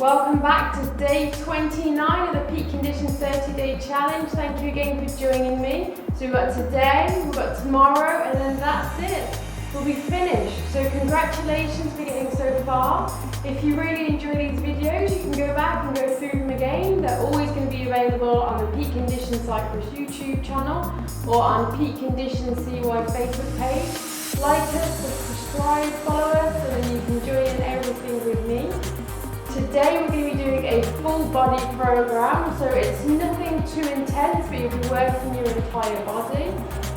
Welcome back to day 29 of the Peak Conditions 30-day challenge. Thank you again for joining me. So we've got today, we've got tomorrow, and then that's it. We'll be finished. So congratulations for getting so far. If you really enjoy these videos, you can go back and go through them again. They're always going to be available on the Peak Conditions Cyclist YouTube channel or on Peak Conditions CY Facebook page. Like us, subscribe, follow us, and then you can join in everything with me. Today we're going to be doing a full body program, so it's nothing too intense, but you'll be working your entire body.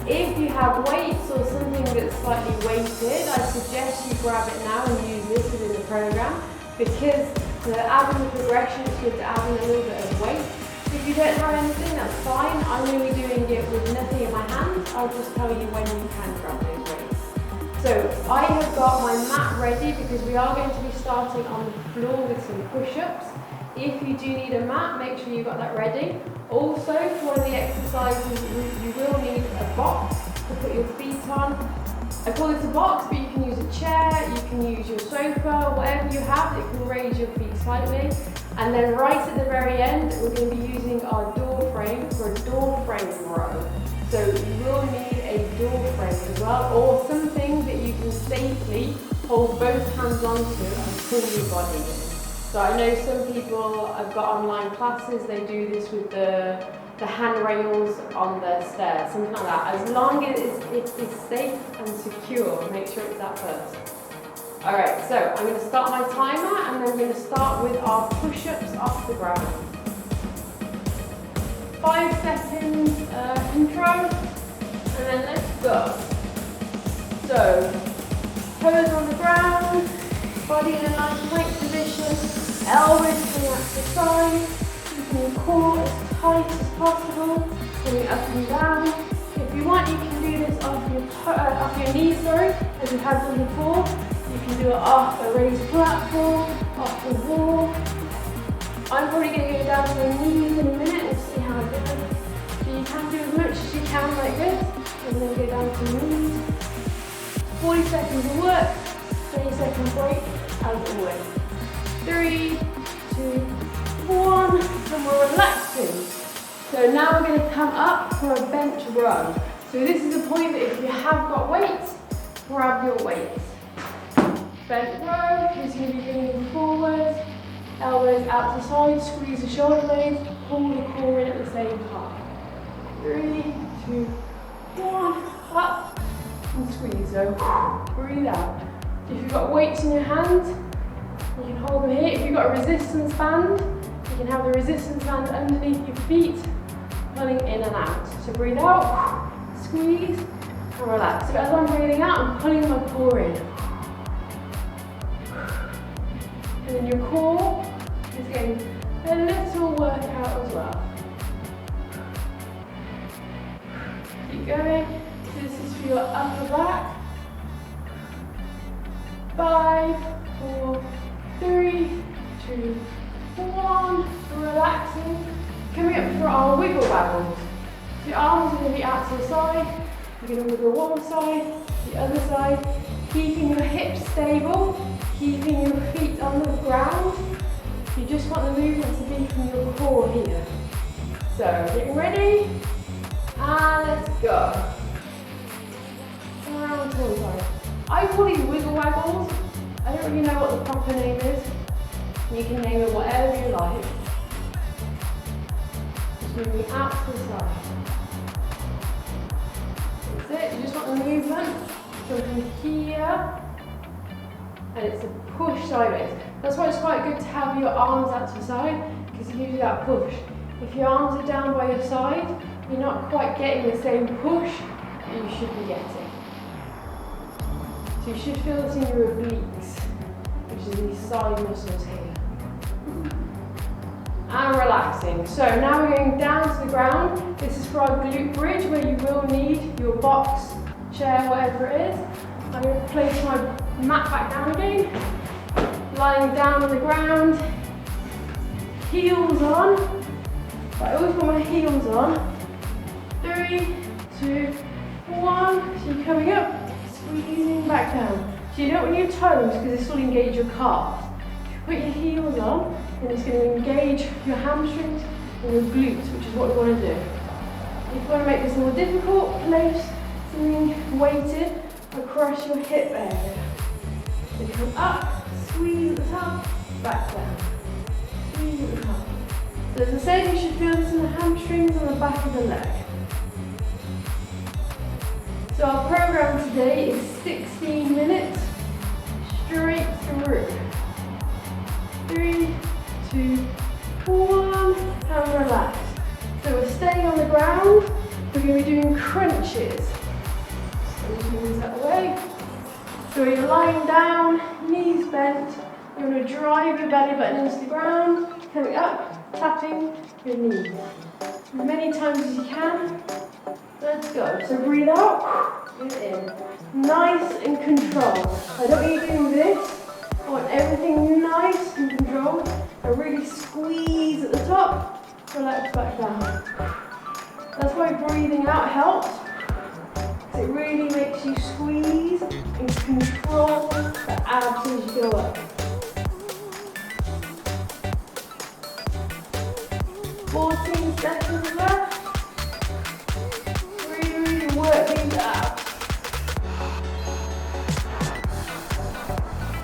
If you have weights or something that's slightly weighted, I suggest you grab it now and use this within the program, because to add in the progression, it's good to add in a little bit of weight. If you don't have anything, that's fine. I'm going to be doing it with nothing in my hand. I'll just tell you when you can grab those weights. So I have got my mat ready because we are going to be starting on the floor with some push-ups. If you do need a mat, make sure you've got that ready. Also, for one of the exercises, you will need a box to put your feet on. I call this a box, but you can use a chair, you can use your sofa, whatever you have that can raise your feet slightly. And then right at the very end, we're going to be using our door frame for a door frame row. So you will need a door frame as well, or something that you can safely hold both hands onto and pull your body in. So I know some people have got online classes, they do this with the handrails on the stairs, something like that. As long as it's safe and secure, make sure it's that first. Alright, so I'm going to start my timer and then we're going to start with our push-ups off the ground. 5 seconds intro, and then let's go. So, toes on the ground, body in a nice plank position, elbows coming out to the side, keeping your core as tight as possible, going up and down. If you want, you can do this off your knees, as we've had done before. You can do it off a raised platform, off the wall. I'm probably going to go down to my knees in a minute and see how I do it. So you can do as much as you can like this, and then go down to your knees. 40 seconds of work, 20 seconds break, as always. 3, 2, 1, and we're relaxing. So now we're going to come up for a bench row. So this is the point that if you have got weights, grab your weights. Bench row is going to be leaning forward, elbows out to the side, squeeze the shoulder blades, pull the core in at the same time. 3, 2, 1, up and squeeze. So breathe out. If you've got weights in your hands, you can hold them here. If you've got a resistance band, you can have the resistance band underneath your feet, pulling in and out. So breathe out, squeeze, and relax. So as I'm breathing out, I'm pulling my core in. And then your core is getting a little workout as well. Keep going. So this is for your upper back. 5, 4, 3, 2, 1. Relaxing. Coming up for our wiggle waggles. So your arms are going to be out to the side. You're going to wiggle one side, the other side. Keeping your hips stable. Keeping your feet on the ground. You just want the movement to be from your core here. So, getting ready, and let's go. Around to one side. I call these wiggle waggles. I don't really know what the proper name is. You can name it whatever you like. Just moving out to the side. That's it, you just want the movement from here. And it's a push sideways. That's why it's quite good to have your arms out to the side, because it gives you that push. If your arms are down by your side, you're not quite getting the same push that you should be getting. So you should feel this in your obliques, which is these side muscles here. And relaxing. So now we're going down to the ground. This is for our glute bridge, where you will need your box, chair, whatever it is. I'm going to place my mat back down again, lying down on the ground, heels on. I always put my heels on. 3, 2, 1. So you're coming up, squeezing back down. So you don't want your toes because this will engage your calves. Put your heels on and it's going to engage your hamstrings and your glutes, which is what we want to do. If you want to make this more difficult, place something weighted across your hip area. So come up, squeeze at the top, back down. Squeeze at the top. So as I said, you should feel this in the hamstrings and the back of the leg. So our program today is 16 minutes, straight through. 3, 2, 1, and relax. So we're staying on the ground, we're going to be doing crunches. So just move that away. So you're lying down, knees bent, you're going to drive your belly button into the ground, coming up, tapping your knees. As many times as you can. Let's go. So breathe out, breathe in. Nice and controlled. I don't want you doing this. I want everything nice and controlled. I really squeeze at the top, relax back down. That's why breathing out helps. It really makes you squeeze and control the abs as you go up. 14 seconds left. Really work these abs.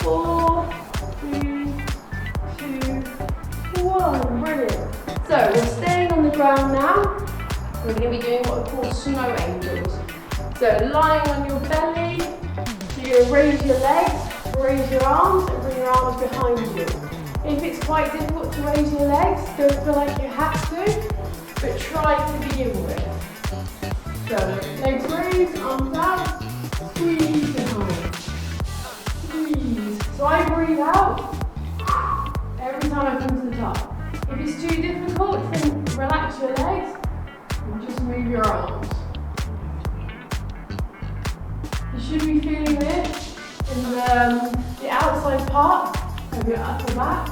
4, 3, 2, 1. Brilliant. So we're staying on the ground now. We're going to be doing what we call snow angels. So lying on your belly, you're going to raise your legs, raise your arms, and bring your arms behind you. If it's quite difficult to raise your legs, don't feel like you have to, but try to begin with. So legs raised, arms out, squeeze behind. Squeeze. So I breathe out every time I come to the top. If it's too difficult, then relax your legs and just move your arms. You should be feeling this in the outside part of your upper back,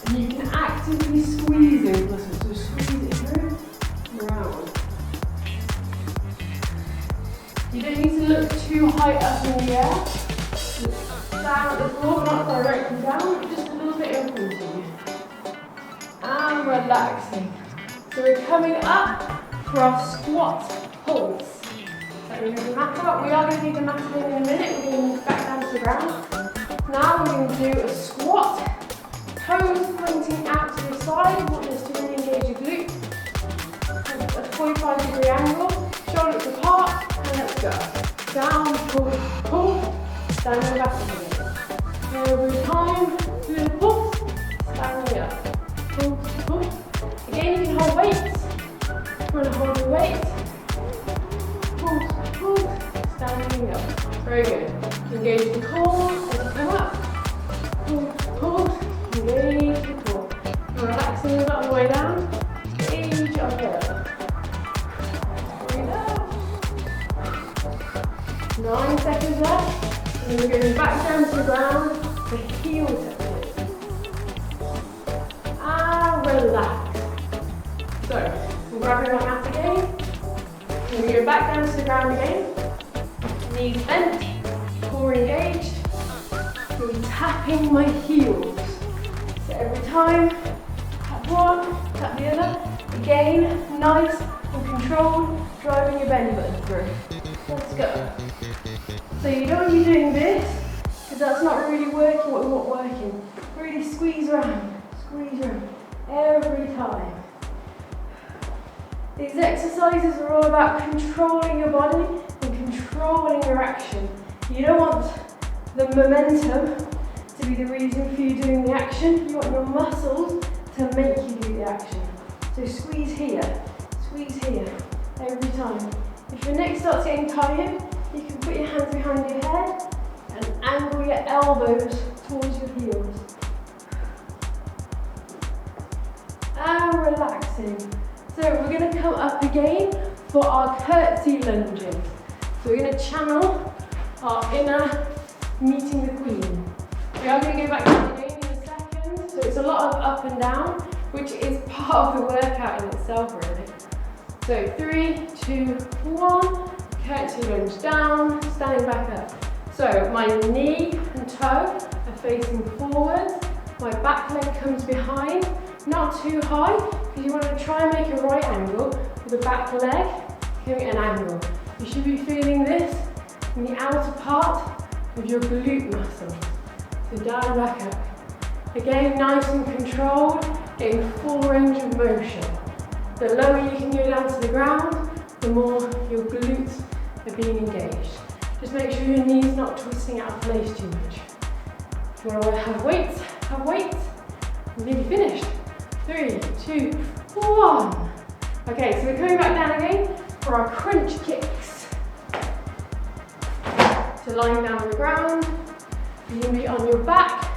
and you can actively squeeze those muscles. So squeeze it through, round. You don't need to look too high up in the air. Look down at the floor, not directly down, just a little bit in front of you. And relaxing. So we're coming up for our squat pulse. So we're going to mat out. We are going to need the mat in a minute. We're going to move back down to the ground. Now we're going to do a squat. Toes pointing out to the side. We want this to really engage your glute. A 45-degree angle. Shoulders apart. And let's go. Down, pull, pull. Stand and back again. Every time, do the pulse. Standing up. Pull, pull. Again, you can hold weights. We're going to hold your weight. Pull, pull. Standing up. Very good. Engage the core as you come up. Pull, pull. Engage the core. Relaxing a bit on the way down. Engage up here. Breathe out. 9 seconds left. And then we're going back down to the ground for heel touches. And relax. So, we're grabbing our mat again. And we go back down to the ground again. Knees bent, core engaged. You're tapping my heels. So every time, tap one, tap the other. Again, nice and controlled, driving your belly button through. Let's go. So you don't want to be doing this, because that's not really working what we want working. Really squeeze around every time. These exercises are all about controlling your body and controlling your action. You don't want the momentum to be the reason for you doing the action. You want your muscles to make you do the action. So squeeze here, every time. If your neck starts getting tired, you can put your hands behind your head and angle your elbows towards your heels. And relaxing. So we're going to come up again for our curtsy lunges. So we're going to channel our inner meeting the queen. We are going to go back to the game in a second. So it's a lot of up and down, which is part of the workout in itself really. So 3, 2, 1, curtsy lunge down, standing back up. So my knee and toe are facing forwards, my back leg comes behind, Not too high, because you want to try and make a right angle with the back leg giving an angle. You should be feeling this in the outer part of your glute muscles. So down and back up. Again, nice and controlled, getting full range of motion. The lower you can go down to the ground, the more your glutes are being engaged. Just make sure your knees not twisting out of place too much. If you want to have weights, have weights. We're nearly finished. 3, 2, 1. Okay, so we're coming back down again for our crunch kicks. So lying down on the ground, you can be on your back.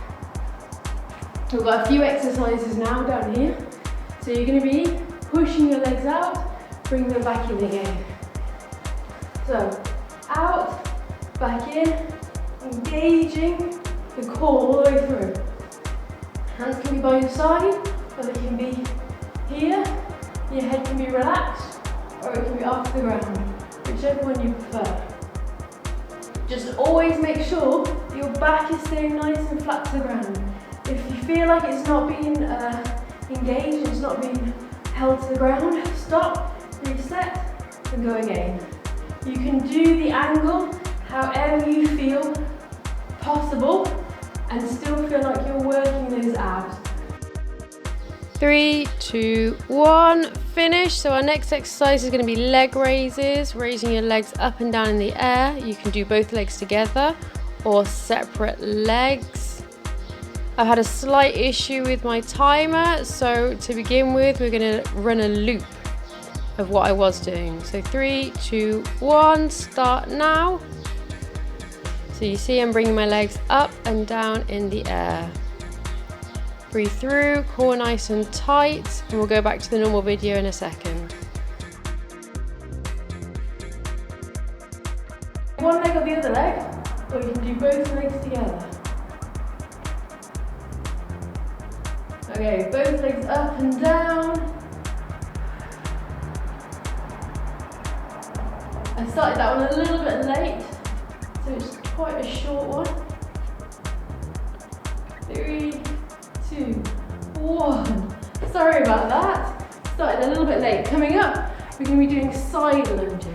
We've got a few exercises now down here. So you're going to be pushing your legs out, bring them back in again. So out, back in, engaging the core all the way through. Hands can be by your side, or they can be here. Your head can be relaxed, or it can be off the ground, whichever one you prefer. Just always make sure that your back is staying nice and flat to the ground. If you feel like it's not being engaged, it's not being held to the ground, stop, reset, and go again. You can do the angle however you feel possible and still feel like you're working those abs. 3, 2, 1, finish. So our next exercise is going to be leg raises, raising your legs up and down in the air. You can do both legs together or separate legs. I've had a slight issue with my timer, so to begin with, we're going to run a loop of what I was doing. So 3, 2, 1, start now. So you see I'm bringing my legs up and down in the air. Breathe through, core nice and tight, and we'll go back to the normal video in a second. One leg or the other leg, or you can do both legs together. Okay, both legs up and down. I started that one a little bit late, so it's quite a short one. 3, 2, 1. Sorry about that. Started a little bit late. Coming up, we're going to be doing side lunges.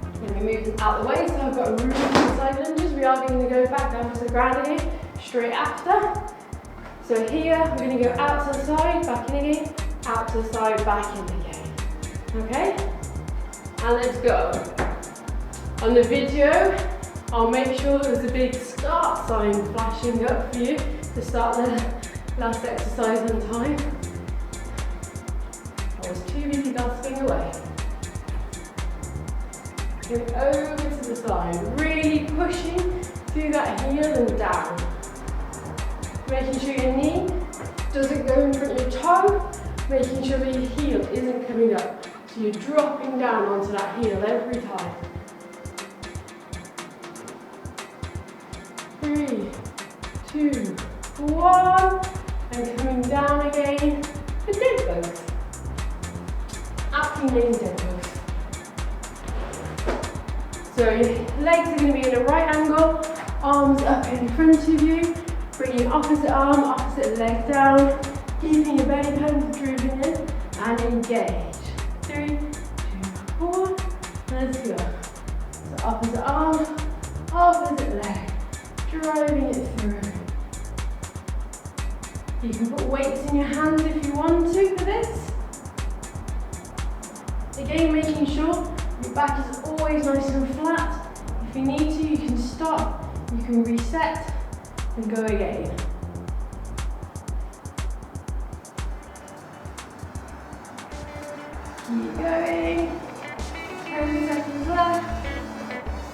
We're going to be moving out the way, so I've got room for side lunges. We are going to go back down to the ground again, straight after. So here, we're going to go out to the side, back in again, out to the side, back in again. Okay? And let's go. On the video, I'll make sure there's a big start sign flashing up for you to start the last exercise on time. I was too busy gasping away. Going over to the side, really pushing through that heel and down. Making sure your knee doesn't go in front of your toe, making sure that your heel isn't coming up. So you're dropping down onto that heel every time. 3, 2, 1, and coming down again for dead bugs. Aptly named dead bugs. So your legs are going to be in a right angle, arms up in front of you, bringing opposite arm, opposite leg down, keeping your belly button driven in and engage. 3, 2, 1, let's go. So opposite arm, opposite leg, driving it through. You can put weights in your hands if you want to for this. Again, making sure your back is always nice and flat. If you need to, you can stop, you can reset and go again. Keep going. 10 seconds left.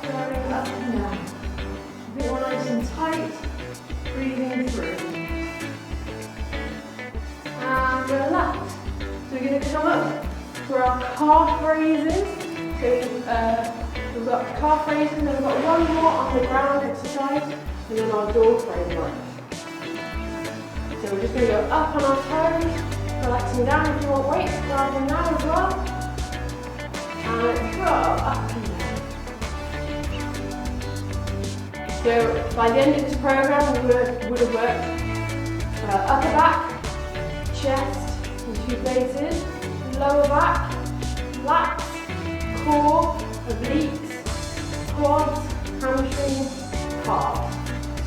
Going up and down. A bit more nice and tight. Breathing through. And relax. So we're going to come up for our calf raises. So we've got calf raises, and we've got one more on the ground exercise, and then our door frame lunge. So we're just going to go up on our toes, relaxing down if you want weights, grab them now as well. And let's go up and down. So by the end of this program, we would have worked upper back, chest in two places, lower back, lats, core, obliques, quads, hamstrings, calves.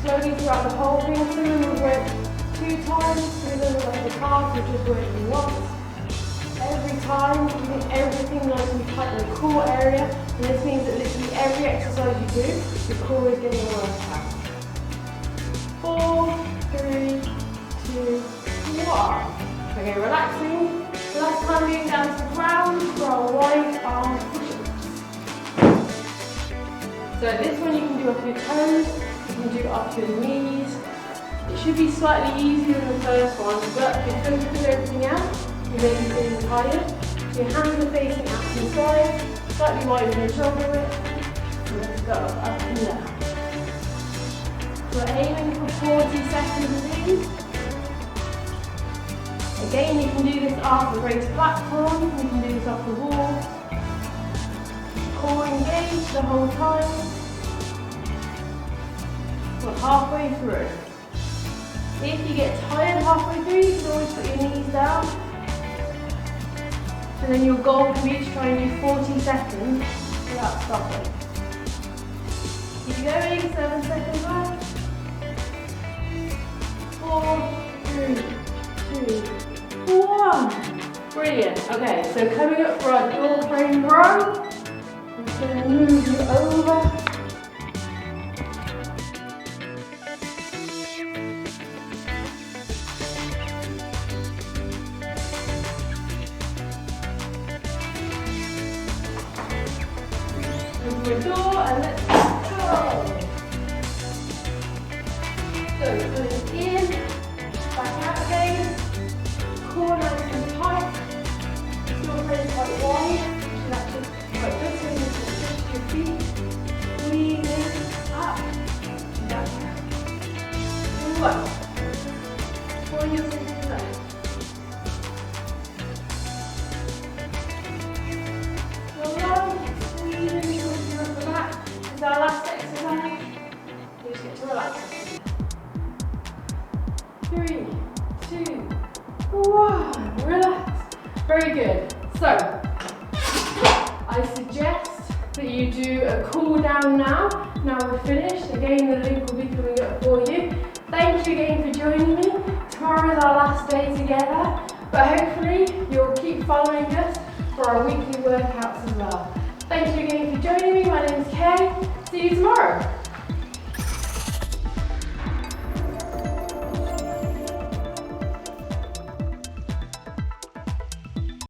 Slowly throughout the whole thing, some of them work 2 times, some of them like the calves, which is working once. Every time, keeping everything nice and tight in the core area, and this means that literally every exercise you do, the core is getting worked out. 4, 3, 2, 1. Okay, relaxing. Last time moving down to the ground for our right arm push-ups. So this one you can do off your toes, you can do off your knees. It should be slightly easier than the first one, but because you do everything else, you may be feeling tired. So your hands are facing out to the side, slightly wider than your shoulder width. And let's go up and down. We're aiming for 40 seconds each. Again, you can do this off the raised platform, you can do this off the wall. Core engaged the whole time. We're halfway through. If you get tired halfway through, you can always put your knees down. And then your goal can be to try and do 40 seconds without stopping. Keep going, 7 seconds left. 4, 3, 2, 1. Brilliant. Okay, so coming up for our door frame row. I'm just going to move you over. Into a door and let's go. So pulling in, back out again. Core nice and tight. Your frame quite wide, which is actually quite good. So you can stretch your feet, squeezing up, down. And one. Pull yourself to the left. Our last exercise, you just get to relax. 3, 2, 1, relax. Very good. So, I suggest that you do a cool down now. Now we're finished. Again, the link will be coming up for you. Thank you again for joining me. Tomorrow is our last day together, but hopefully you'll keep following us for our weekly workouts as well. Thank you again for joining me. My name is Kay. See you tomorrow.